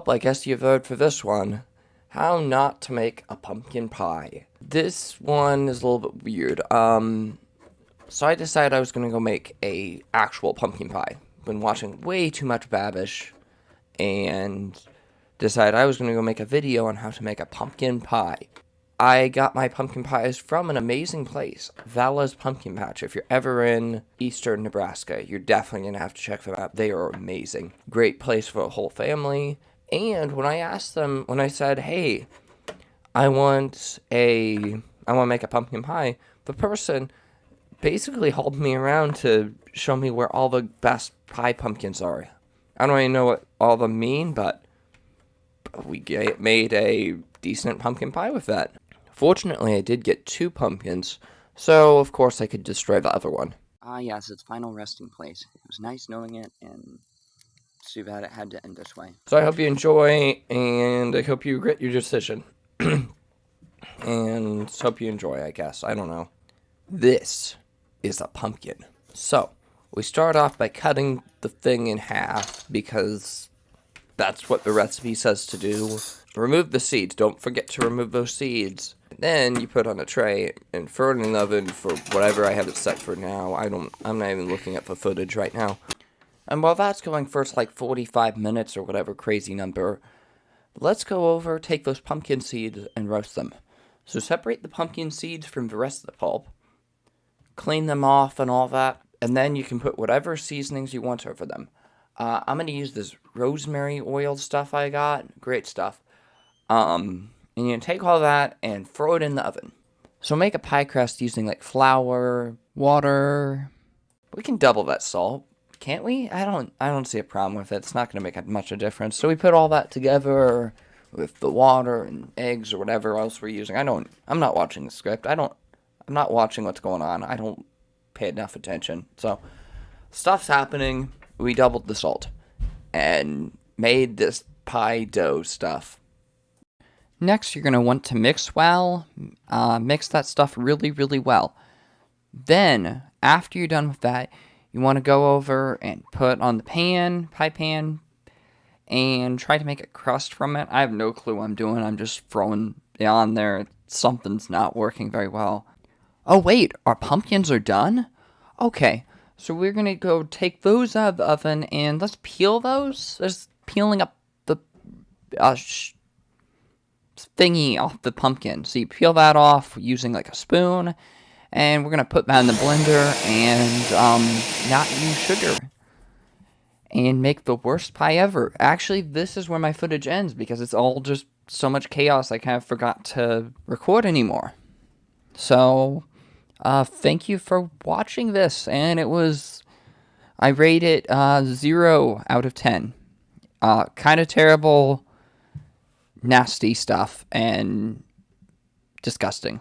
Well, I guess you've heard for this one. How not to make a pumpkin pie. This one is a little bit weird. So I decided I was gonna go make a actual pumpkin pie. Been watching way too much Babish, and decided I was gonna go make a video on how to make a pumpkin pie. I got my pumpkin pies from an amazing place, Vala's Pumpkin Patch. If you're ever in eastern Nebraska, you're definitely gonna have to check them out. They are amazing. Great place for a whole family. And when I said, hey, I want to make a pumpkin pie, the person basically hauled me around to show me where all the best pie pumpkins are. I don't even know what all of them mean, but made a decent pumpkin pie with that. Fortunately, I did get 2 pumpkins, so of course I could destroy the other one. Ah, yes, its final resting place. It was nice knowing it, and it's too bad it had to end this way. So I hope you enjoy, and I hope you regret your decision. And hope you enjoy, I guess. I don't know. This is a pumpkin. So, we start off by cutting the thing in half, because that's what the recipe says to do. Remove the seeds. Don't forget to remove those seeds. Then you put on a tray and throw it in the oven for whatever I have it set for now. I'm not even looking at the footage right now. And while that's going for like 45 minutes or whatever crazy number, let's go over, take those pumpkin seeds and roast them. So separate the pumpkin seeds from the rest of the pulp. Clean them off and all that. And then you can put whatever seasonings you want over them. I'm going to use this rosemary oil stuff I got. Great stuff. And you can take all that and throw it in the oven. So make a pie crust using like flour, water. We can double that salt, can't we? I don't see a problem with it. It's not going to make much of a difference. So we put all that together with the water and eggs or whatever else we're using. I'm not watching the script. I'm not watching what's going on. I don't pay enough attention. So stuff's happening. We doubled the salt and made this pie dough stuff. Next, you're going to want to mix well. Mix that stuff really, really well. Then, after you're done with that, you want to go over and put on the pie pan, and try to make a crust from it. I have no clue what I'm doing. I'm just throwing it on there. Something's not working very well. Oh, wait, our pumpkins are done? Okay, so we're going to go take those out of the oven, and let's peel those. Just peeling up the thingy off the pumpkin. So you peel that off using like a spoon, and we're going to put that in the blender and not use sugar. And make the worst pie ever. Actually, this is where my footage ends because it's all just so much chaos I kind of forgot to record anymore. So, thank you for watching this, and I rate it 0 out of 10. Kind of terrible, nasty stuff, and disgusting.